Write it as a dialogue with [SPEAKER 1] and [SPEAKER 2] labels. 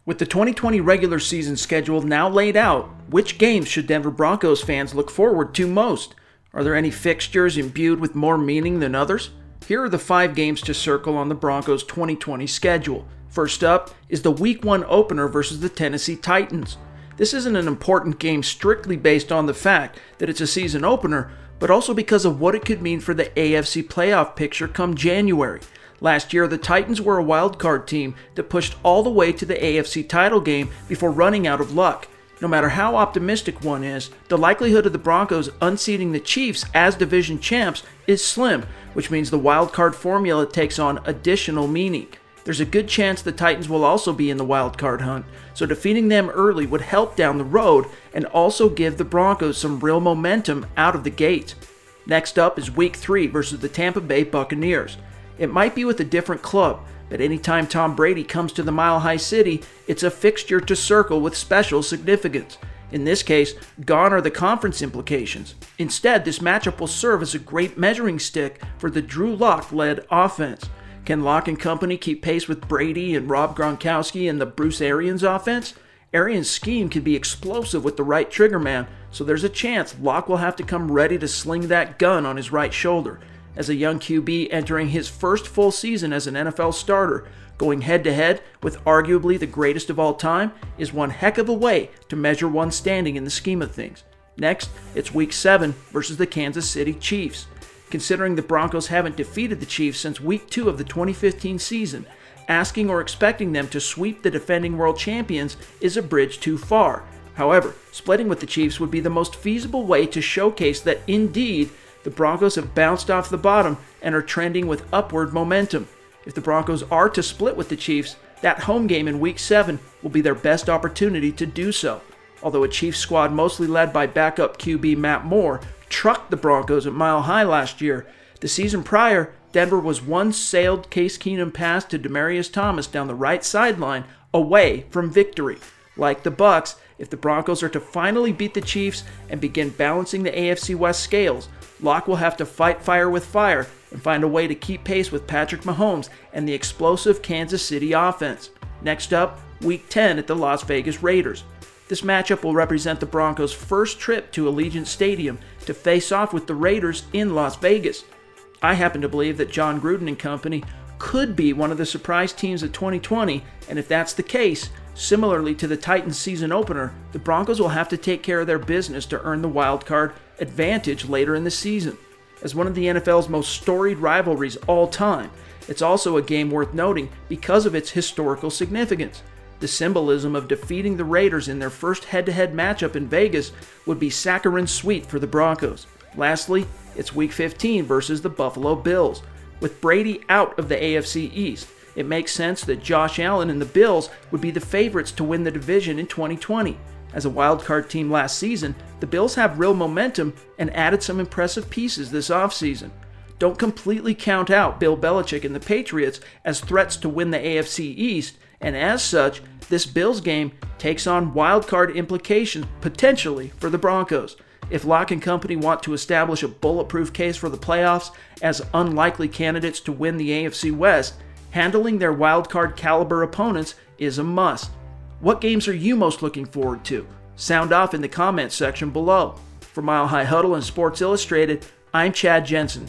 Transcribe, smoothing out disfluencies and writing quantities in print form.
[SPEAKER 1] With the 2020 regular season schedule now laid out, which games should Denver Broncos fans look forward to most? Are there any fixtures imbued with more meaning than others? Here are the 5 games to circle on the Broncos' 2020 schedule. First up is the Week 1 opener versus the Tennessee Titans. This isn't an important game strictly based on the fact that it's a season opener, but also because of what it could mean for the AFC playoff picture come January. Last year, the Titans were a wild card team that pushed all the way to the AFC title game before running out of luck. No matter how optimistic one is, the likelihood of the Broncos unseating the Chiefs as division champs is slim, which means the wild card formula takes on additional meaning. There's a good chance the Titans will also be in the wild card hunt, so defeating them early would help down the road and also give the Broncos some real momentum out of the gate. Next up is Week 3 versus the Tampa Bay Buccaneers. It might be with a different club, but anytime Tom Brady comes to the Mile High City, it's a fixture to circle with special significance. In this case, gone are the conference implications. Instead, this matchup will serve as a great measuring stick for the Drew Lock-led offense. Can Lock and company keep pace with Brady and Rob Gronkowski and the Bruce Arians offense? Arians' scheme can be explosive with the right trigger man, so there's a chance Lock will have to come ready to sling that gun on his right shoulder. As a young QB entering his first full season as an NFL starter, going head-to-head with arguably the greatest of all time is one heck of a way to measure one's standing in the scheme of things. Next, it's Week 7 versus the Kansas City Chiefs. Considering the Broncos haven't defeated the Chiefs since Week 2 of the 2015 season, asking or expecting them to sweep the defending world champions is a bridge too far. However, splitting with the Chiefs would be the most feasible way to showcase that indeed the Broncos have bounced off the bottom and are trending with upward momentum. If the Broncos are to split with the Chiefs, that home game in Week 7 will be their best opportunity to do so. Although a Chiefs squad mostly led by backup QB Matt Moore trucked the Broncos at Mile High last year, the season prior, Denver was one sailed Case Keenum pass to Demaryius Thomas down the right sideline away from victory. Like the Bucs, if the Broncos are to finally beat the Chiefs and begin balancing the AFC West scales, Lock will have to fight fire with fire and find a way to keep pace with Patrick Mahomes and the explosive Kansas City offense. Next up, Week 10 at the Las Vegas Raiders. This matchup will represent the Broncos' first trip to Allegiant Stadium to face off with the Raiders in Las Vegas. I happen to believe that John Gruden and company could be one of the surprise teams of 2020, and if that's the case, similarly to the Titans season opener, the Broncos will have to take care of their business to earn the wild card advantage later in the season. As one of the NFL's most storied rivalries all time, it's also a game worth noting because of its historical significance. The symbolism of defeating the Raiders in their first head-to-head matchup in Vegas would be saccharine sweet for the Broncos. Lastly, it's Week 15 versus the Buffalo Bills. With Brady out of the AFC East, it makes sense that Josh Allen and the Bills would be the favorites to win the division in 2020. As a wildcard team last season, the Bills have real momentum and added some impressive pieces this offseason. Don't completely count out Bill Belichick and the Patriots as threats to win the AFC East, and as such, this Bills game takes on wildcard implications potentially for the Broncos. If Lock and company want to establish a bulletproof case for the playoffs as unlikely candidates to win the AFC West, handling their wildcard caliber opponents is a must. What games are you most looking forward to? Sound off in the comments section below. For Mile High Huddle and Sports Illustrated, I'm Chad Jensen.